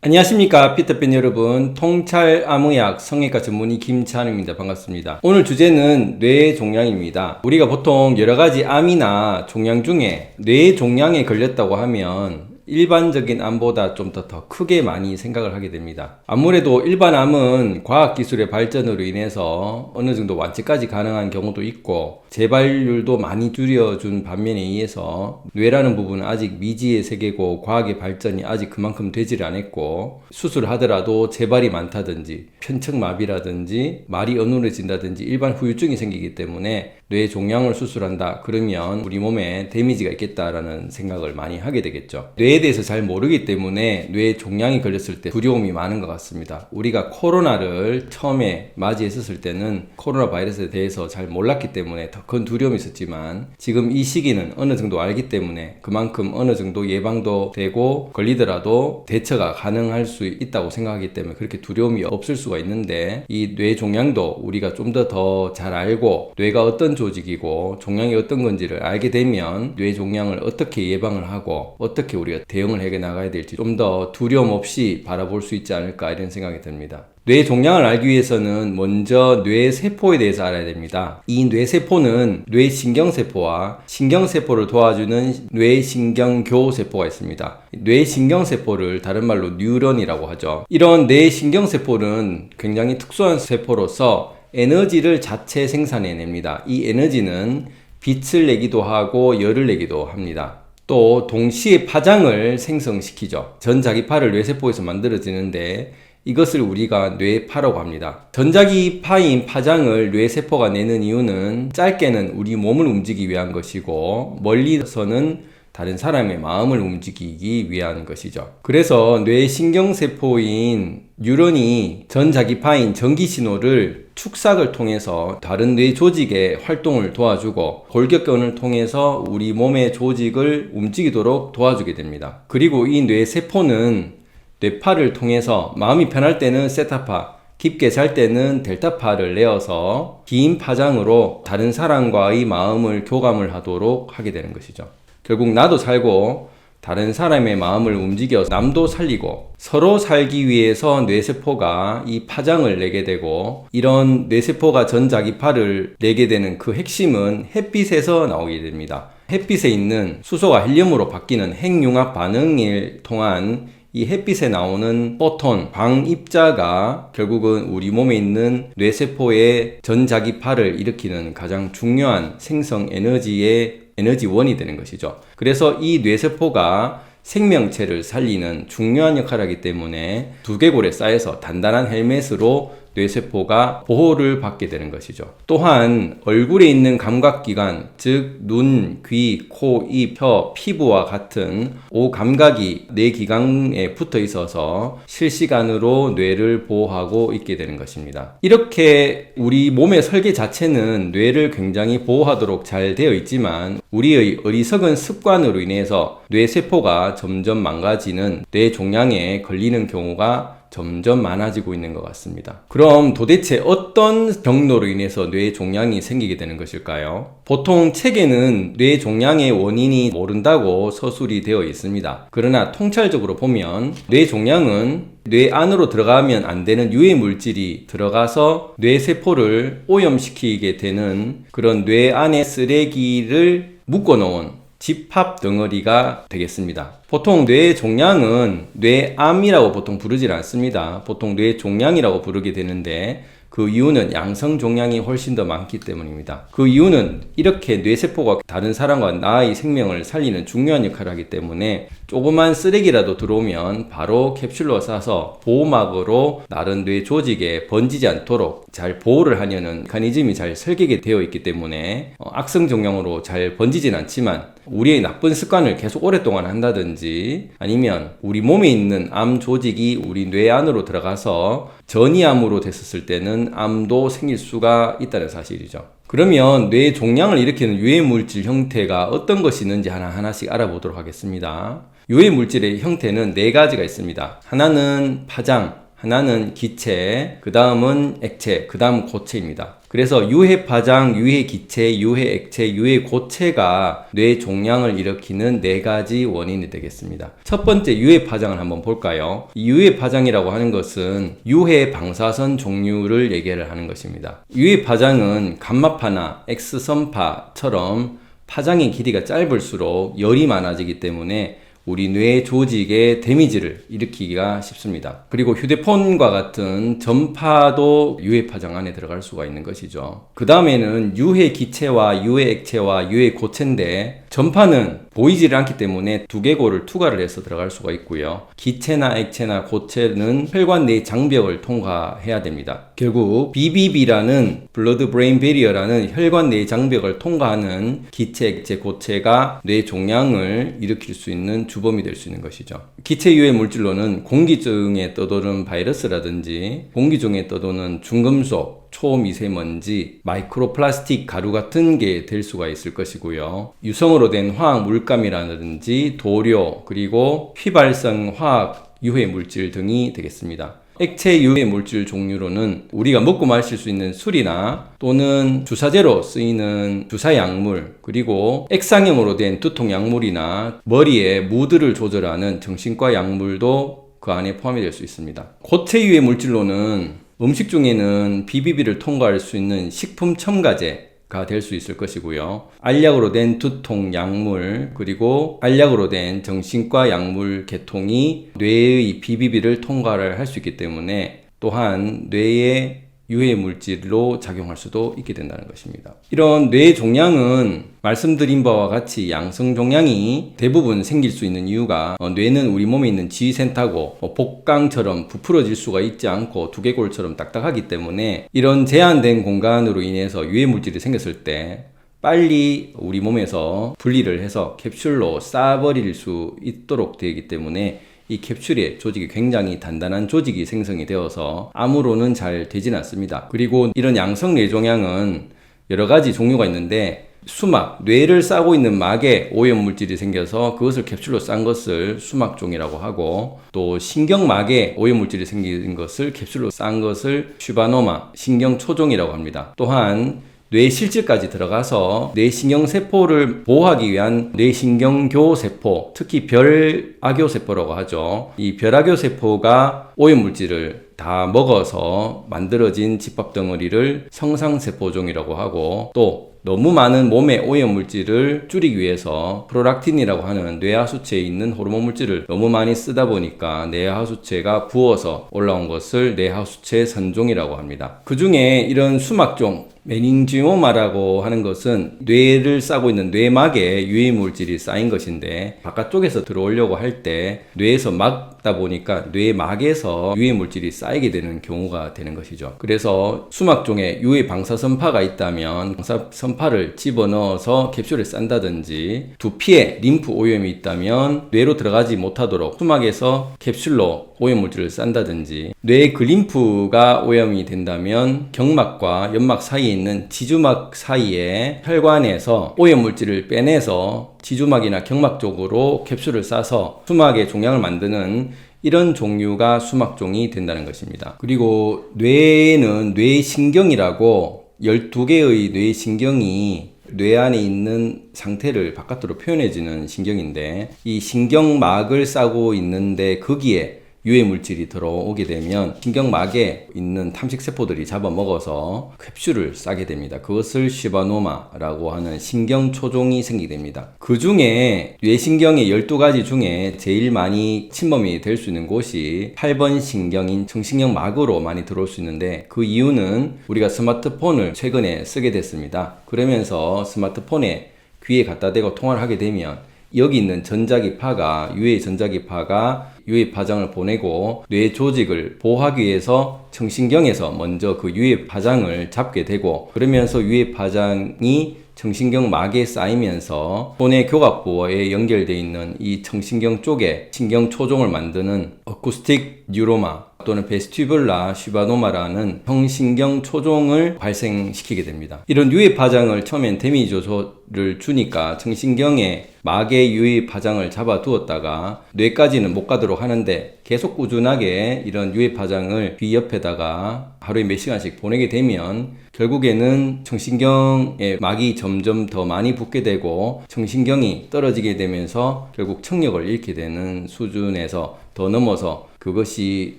안녕하십니까 피터팬 여러분, 통찰암의학 성형외과 전문의 김찬우입니다. 반갑습니다. 오늘 주제는 뇌종양입니다. 우리가 보통 여러가지 암이나 종양 중에 뇌종양에 걸렸다고 하면 일반적인 암보다 좀 더 크게 많이 생각을 하게 됩니다. 아무래도 일반 암은 과학기술의 발전으로 인해서 어느 정도 완치까지 가능한 경우도 있고 재발률도 많이 줄여준 반면에 의해서 뇌라는 부분은 아직 미지의 세계고 과학의 발전이 아직 그만큼 되지를 않았고, 수술을 하더라도 재발이 많다든지 편측마비라든지 말이 어눌해진다든지 일반 후유증이 생기기 때문에 뇌 종양을 수술한다 그러면 우리 몸에 데미지가 있겠다라는 생각을 많이 하게 되겠죠. 뇌에 대해서 잘 모르기 때문에 뇌 종양이 걸렸을 때 두려움이 많은 것 같습니다. 우리가 코로나를 처음에 맞이했었을 때는 코로나 바이러스에 대해서 잘 몰랐기 때문에 더 큰 두려움이 있었지만, 지금 이 시기는 어느 정도 알기 때문에 그만큼 어느 정도 예방도 되고 걸리더라도 대처가 가능할 수 있다고 생각하기 때문에 그렇게 두려움이 없을 수가 있는데, 이 뇌 종양도 우리가 좀 더 잘 알고 뇌가 어떤 조직이고 종양이 어떤 건지를 알게 되면 뇌 종양을 어떻게 예방을 하고 어떻게 우리가 대응을 해 나가야 될지 좀 더 두려움 없이 바라볼 수 있지 않을까, 이런 생각이 듭니다. 뇌 종양을 알기 위해서는 먼저 뇌세포에 대해서 알아야 됩니다. 이 뇌세포는 뇌신경세포와 신경세포를 도와주는 뇌신경교세포가 있습니다. 뇌신경세포를 다른 말로 뉴런이라고 하죠. 이런 뇌신경세포는 굉장히 특수한 세포로서 에너지를 자체 생산해냅니다. 이 에너지는 빛을 내기도 하고 열을 내기도 합니다. 또 동시에 파장을 생성시키죠. 전자기파를 뇌세포에서 만들어지는데 이것을 우리가 뇌파라고 합니다. 전자기파인 파장을 뇌세포가 내는 이유는 짧게는 우리 몸을 움직이기 위한 것이고, 멀리서는 다른 사람의 마음을 움직이기 위한 것이죠. 그래서 뇌신경세포인 뉴런이 전자기파인 전기신호를 축삭을 통해서 다른 뇌 조직의 활동을 도와주고 골격근을 통해서 우리 몸의 조직을 움직이도록 도와주게 됩니다. 그리고 이 뇌세포는 뇌파를 통해서 마음이 편할 때는 세타파, 깊게 잘 때는 델타파를 내어서 긴 파장으로 다른 사람과의 마음을 교감을 하도록 하게 되는 것이죠. 결국 나도 살고 다른 사람의 마음을 움직여 남도 살리고 서로 살기 위해서 뇌세포가 이 파장을 내게 되고, 이런 뇌세포가 전자기파를 내게 되는 그 핵심은 햇빛에서 나오게 됩니다. 햇빛에 있는 수소가 헬륨으로 바뀌는 핵융합 반응을 통한 이 햇빛에 나오는 포톤, 광입자가 결국은 우리 몸에 있는 뇌세포의 전자기파를 일으키는 가장 중요한 생성 에너지의 에너지원이 되는 것이죠. 그래서 이 뇌세포가 생명체를 살리는 중요한 역할을 하기 때문에 두개골에 쌓여서 단단한 헬멧으로 뇌세포가 보호를 받게 되는 것이죠. 또한 얼굴에 있는 감각기관, 즉 눈, 귀, 코, 입, 혀, 피부와 같은 오감각이 뇌기관에 붙어 있어서 실시간으로 뇌를 보호하고 있게 되는 것입니다. 이렇게 우리 몸의 설계 자체는 뇌를 굉장히 보호하도록 잘 되어 있지만, 우리의 어리석은 습관으로 인해서 뇌세포가 점점 망가지는 뇌종양에 걸리는 경우가 점점 많아지고 있는 것 같습니다. 그럼 도대체 어떤 경로로 인해서 뇌종양이 생기게 되는 것일까요? 보통 책에는 뇌종양의 원인이 모른다고 서술이 되어 있습니다. 그러나 통찰적으로 보면 뇌종양은 뇌 안으로 들어가면 안 되는 유해 물질이 들어가서 뇌세포를 오염시키게 되는 그런 뇌 안의 쓰레기를 묶어놓은 집합 덩어리가 되겠습니다. 보통 뇌종양은 뇌암이라고 보통 부르질 않습니다. 보통 뇌종양이라고 부르게 되는데, 그 이유는 양성종양이 훨씬 더 많기 때문입니다. 그 이유는 이렇게 뇌세포가 다른 사람과 나의 생명을 살리는 중요한 역할을 하기 때문에 조그만 쓰레기라도 들어오면 바로 캡슐로 싸서 보호막으로 다른 뇌 조직에 번지지 않도록 잘 보호를 하려는 메커니즘이 잘 설계가 되어 있기 때문에 악성종양으로 잘 번지진 않지만, 우리의 나쁜 습관을 계속 오랫동안 한다든지 아니면 우리 몸에 있는 암 조직이 우리 뇌 안으로 들어가서 전이암으로 됐었을 때는 암도 생길 수가 있다는 사실이죠. 그러면 뇌 종양을 일으키는 유해물질 형태가 어떤 것이 있는지 하나하나씩 알아보도록 하겠습니다. 유해물질의 형태는 4가지가 있습니다. 하나는 파장, 하나는 기체, 그 다음은 액체, 그 다음 고체입니다. 그래서 유해 파장, 유해 기체, 유해 액체, 유해 고체가 뇌 종양을 일으키는 4가지 원인이 되겠습니다. 첫 번째 유해 파장을 한번 볼까요? 이 유해 파장이라고 하는 것은 유해 방사선 종류를 얘기를 하는 것입니다. 유해 파장은 감마파나 X선파처럼 파장의 길이가 짧을수록 열이 많아지기 때문에 우리 뇌 조직에 데미지를 일으키기가 쉽습니다. 그리고 휴대폰과 같은 전파도 유해 파장 안에 들어갈 수가 있는 것이죠. 그 다음에는 유해 기체와 유해 액체와 유해 고체인데, 전파는 보이지를 않기 때문에 두개골을 투과를 해서 들어갈 수가 있고요. 기체나 액체나 고체는 혈관 내 장벽을 통과해야 됩니다. 결국 BBB라는 블러드 브레인 베리어라는 혈관 내 장벽을 통과하는 기체, 액체, 고체가 뇌 종양을 일으킬 수 있는 주범이 될 수 있는 것이죠. 기체 유해 물질로는 공기 중에 떠도는 바이러스라든지 공기 중에 떠도는 중금속, 초미세먼지, 마이크로플라스틱 가루 같은 게 될 수가 있을 것이고요. 유성으로 된 화학 물감이라든지 도료, 그리고 휘발성 화학 유해 물질 등이 되겠습니다. 액체 유해 물질 종류로는 우리가 먹고 마실 수 있는 술이나 또는 주사제로 쓰이는 주사약물, 그리고 액상형으로 된 두통 약물이나 머리에 무드를 조절하는 정신과 약물도 그 안에 포함이 될 수 있습니다. 고체 유해 물질로는 음식 중에는 BBB를 통과할 수 있는 식품 첨가제가 될 수 있을 것이고요. 알약으로 된 두통 약물, 그리고 알약으로 된 정신과 약물 계통이 뇌의 BBB를 통과를 할 수 있기 때문에 또한 뇌의 유해 물질로 작용할 수도 있게 된다는 것입니다. 이런 뇌 종양은 말씀드린 바와 같이 양성 종양이 대부분 생길 수 있는 이유가 뇌는 우리 몸에 있는 지휘센터고 복강처럼 부풀어질 수가 있지 않고 두개골처럼 딱딱하기 때문에 이런 제한된 공간으로 인해서 유해 물질이 생겼을 때 빨리 우리 몸에서 분리를 해서 캡슐로 싸버릴 수 있도록 되기 때문에 이 캡슐의 조직이 굉장히 단단한 조직이 생성이 되어서 암으로는 잘 되진 않습니다. 그리고 이런 양성 뇌종양은 여러 가지 종류가 있는데, 수막, 뇌를 싸고 있는 막에 오염물질이 생겨서 그것을 캡슐로 싼 것을 수막종이라고 하고, 또 신경막에 오염물질이 생긴 것을 캡슐로 싼 것을 슈바노마, 신경초종이라고 합니다. 또한 뇌실질까지 들어가서 뇌신경세포를 보호하기 위한 뇌신경교세포, 특히 별악교세포라고 하죠. 이 별악교세포가 오염물질을 다 먹어서 만들어진 집합덩어리를 성상세포종이라고 하고, 또 너무 많은 몸의 오염물질을 줄이기 위해서 프롤락틴이라고 하는 뇌하수체에 있는 호르몬 물질을 너무 많이 쓰다 보니까 뇌하수체가 부어서 올라온 것을 뇌하수체 선종이라고 합니다. 그 중에 이런 수막종, 메닌지오마라고 하는 것은 뇌를 싸고 있는 뇌막에 유해물질이 쌓인 것인데, 바깥쪽에서 들어오려고 할 때 뇌에서 막다 보니까 뇌막에서 유해물질이 쌓이게 되는 경우가 되는 것이죠. 그래서 수막종에 유해 방사선파가 있다면 방사선파를 집어넣어서 캡슐에 싼다든지, 두피에 림프 오염이 있다면 뇌로 들어가지 못하도록 수막에서 캡슐로 오염물질을 싼다든지, 뇌 글림프가 오염이 된다면 경막과 연막 사이에 있는 지주막 사이에 혈관에서 오염물질을 빼내서 지주막이나 경막 쪽으로 캡슐을 싸서 수막에 종양을 만드는 이런 종류가 수막종이 된다는 것입니다. 그리고 뇌에는 뇌신경이라고 12개의 뇌신경이 뇌 안에 있는 상태를 바깥으로 표현해주는 신경인데, 이 신경막을 싸고 있는데 거기에 유해 물질이 들어오게 되면 신경막에 있는 탐식세포들이 잡아먹어서 캡슐을 싸게 됩니다. 그것을 슈바노마라고 하는 신경초종이 생기게 됩니다. 그 중에 뇌신경의 12가지 중에 제일 많이 침범이 될 수 있는 곳이 8번 신경인 청신경막으로 많이 들어올 수 있는데, 그 이유는 우리가 스마트폰을 최근에 쓰게 됐습니다. 그러면서 스마트폰에 귀에 갖다 대고 통화를 하게 되면 여기 있는 전자기파가, 유해 전자기파가 유해 파장을 보내고 뇌 조직을 보호하기 위해서 청신경에서 먼저 그 유해 파장을 잡게 되고, 그러면서 유해 파장이 청신경막에 쌓이면서 손의 교각부에 연결되어 있는 이 청신경 쪽에 신경 초종을 만드는 어쿠스틱 뉴로마, 또는 베스튜뷸라 슈바노마라는 형신경 초종을 발생시키게 됩니다. 이런 유해 파장을 처음엔 데미지 요소를 주니까 청신경에 막의 유해 파장을 잡아두었다가 뇌까지는 못 가도록 하는데 계속 꾸준하게 이런 유해 파장을 귀 옆에다가 하루에 몇 시간씩 보내게 되면 결국에는 청신경에 막이 점점 더 많이 붙게 되고 청신경이 떨어지게 되면서 결국 청력을 잃게 되는 수준에서 더 넘어서 그것이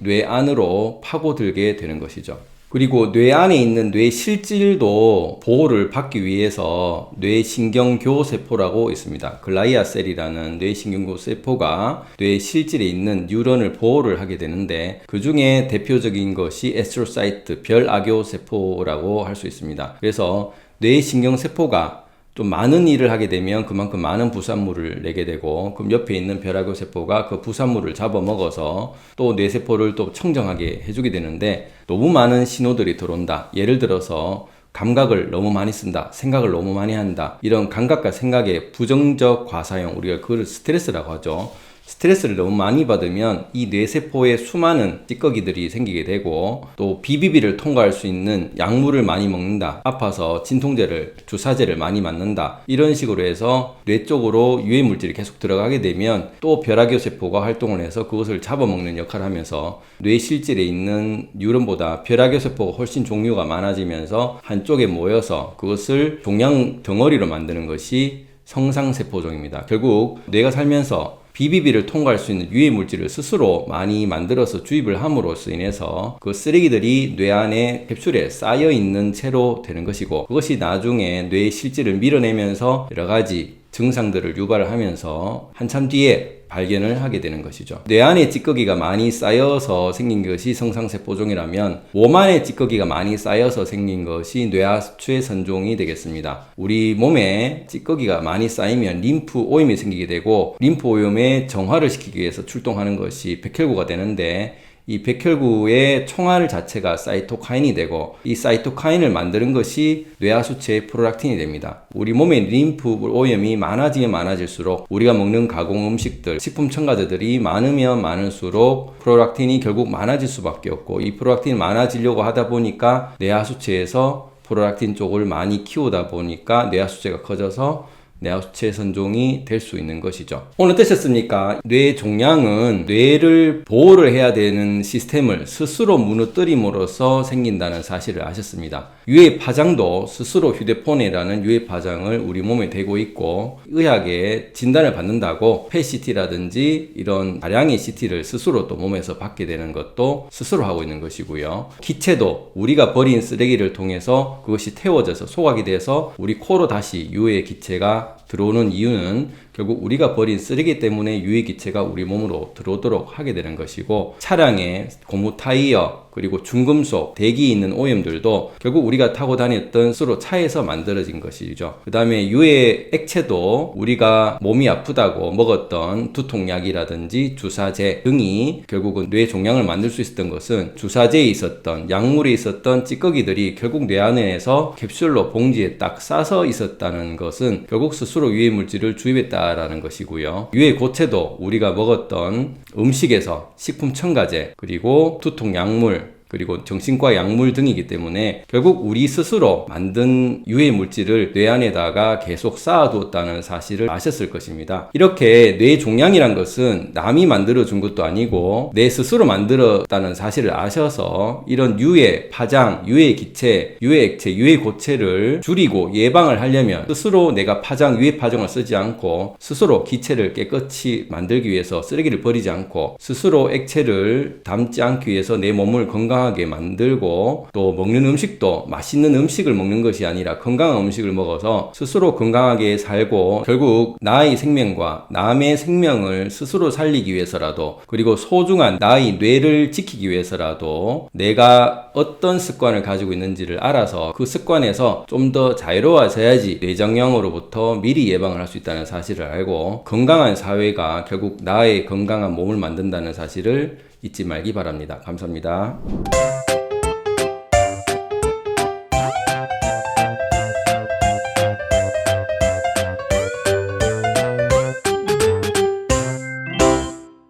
뇌 안으로 파고들게 되는 것이죠. 그리고 뇌 안에 있는 뇌 실질도 보호를 받기 위해서 뇌신경교세포라고 있습니다. 글라이아셀이라는 뇌신경교세포가 뇌 실질에 있는 뉴런을 보호를 하게 되는데 그 중에 대표적인 것이 에스트로사이트, 별악교세포라고 할 수 있습니다. 그래서 뇌신경세포가 좀 많은 일을 하게 되면 그만큼 많은 부산물을 내게 되고 그럼 옆에 있는 별악교세포가 그 부산물을 잡아먹어서 또 뇌세포를 또 청정하게 해주게 되는데 너무 많은 신호들이 들어온다. 예를 들어서 감각을 너무 많이 쓴다. 생각을 너무 많이 한다. 이런 감각과 생각의 부정적 과사용, 우리가 그걸 스트레스라고 하죠. 스트레스를 너무 많이 받으면 이 뇌세포에 수많은 찌꺼기들이 생기게 되고 또 비비비를 통과할 수 있는 약물을 많이 먹는다. 아파서 진통제를, 주사제를 많이 맞는다. 이런 식으로 해서 뇌 쪽으로 유해물질이 계속 들어가게 되면 또 별악교세포가 활동을 해서 그것을 잡아먹는 역할을 하면서 뇌 실질에 있는 뉴런보다 별악교세포가 훨씬 종류가 많아지면서 한쪽에 모여서 그것을 종양 덩어리로 만드는 것이 성상세포종입니다. 결국 뇌가 살면서 비비비를 통과할 수 있는 유해 물질을 스스로 많이 만들어서 주입을 함으로써 인해서 그 쓰레기들이 뇌 안에 캡슐에 쌓여 있는 채로 되는 것이고 그것이 나중에 뇌의 실질을 밀어내면서 여러 가지 증상들을 유발을 하면서 한참 뒤에 발견을 하게 되는 것이죠. 뇌 안에 찌꺼기가 많이 쌓여서 생긴 것이 성상세포종이라면 몸 안에 찌꺼기가 많이 쌓여서 생긴 것이 뇌하수체 선종이 되겠습니다. 우리 몸에 찌꺼기가 많이 쌓이면 림프 오염이 생기게 되고 림프 오염의 정화를 시키기 위해서 출동하는 것이 백혈구가 되는데 이 백혈구의 총알 자체가 사이토카인이 되고 이 사이토카인을 만드는 것이 뇌하수체의 프롤락틴이 됩니다. 우리 몸의 림프 오염이 많아지면 많아질수록 우리가 먹는 가공 음식들, 식품 첨가제들이 많으면 많을수록 프롤락틴이 결국 많아질 수밖에 없고 이 프롤락틴이 많아지려고 하다 보니까 뇌하수체에서 프롤락틴 쪽을 많이 키우다 보니까 뇌하수체가 커져서 뇌하수체 선종이 될 수 있는 것이죠. 오늘 어떠셨습니까? 뇌 종양은 뇌를 보호를 해야 되는 시스템을 스스로 무너뜨림으로써 생긴다는 사실을 아셨습니다. 유해 파장도 스스로 휴대폰이라는 유해 파장을 우리 몸에 대고 있고 의학에 진단을 받는다고 PET-CT라든지 이런 다량의 CT를 스스로 또 몸에서 받게 되는 것도 스스로 하고 있는 것이고요. 기체도 우리가 버린 쓰레기를 통해서 그것이 태워져서 소각이 돼서 우리 코로 다시 유해 기체가 들어오는 이유는 결국 우리가 버린 쓰레기 때문에 유해기체가 우리 몸으로 들어오도록 하게 되는 것이고 차량의 고무 타이어 그리고 중금속, 대기에 있는 오염들도 결국 우리가 타고 다녔던 스스로 차에서 만들어진 것이죠. 그 다음에 유해 액체도 우리가 몸이 아프다고 먹었던 두통약이라든지 주사제 등이 결국은 뇌 종양을 만들 수 있었던 것은 주사제에 있었던 약물에 있었던 찌꺼기들이 결국 뇌 안에서 캡슐로 봉지에 딱 싸서 있었다는 것은 결국 스스로 유해 물질을 주입했다라는 것이고요. 유해 고체도 우리가 먹었던 음식에서 식품 첨가제 그리고 두통 약물 그리고 정신과 약물 등이기 때문에 결국 우리 스스로 만든 유해 물질을 뇌 안에다가 계속 쌓아두었다는 사실을 아셨을 것입니다. 이렇게 뇌 종양이란 것은 남이 만들어준 것도 아니고 내 스스로 만들었다는 사실을 아셔서 이런 유해 파장, 유해 기체, 유해 액체, 유해 고체를 줄이고 예방을 하려면 스스로 내가 유해 파장을 쓰지 않고 스스로 기체를 깨끗이 만들기 위해서 쓰레기를 버리지 않고 스스로 액체를 담지 않기 위해서 내 몸을 건강하게 만들고 또 먹는 음식도 맛있는 음식을 먹는 것이 아니라 건강한 음식을 먹어서 스스로 건강하게 살고 결국 나의 생명과 남의 생명을 스스로 살리기 위해서라도 그리고 소중한 나의 뇌를 지키기 위해서라도 내가 어떤 습관을 가지고 있는지를 알아서 그 습관에서 좀 더 자유로워져야지 뇌종양으로부터 미리 예방을 할 수 있다는 사실을 알고 건강한 사회가 결국 나의 건강한 몸을 만든다는 사실을 잊지 말기 바랍니다. 감사합니다.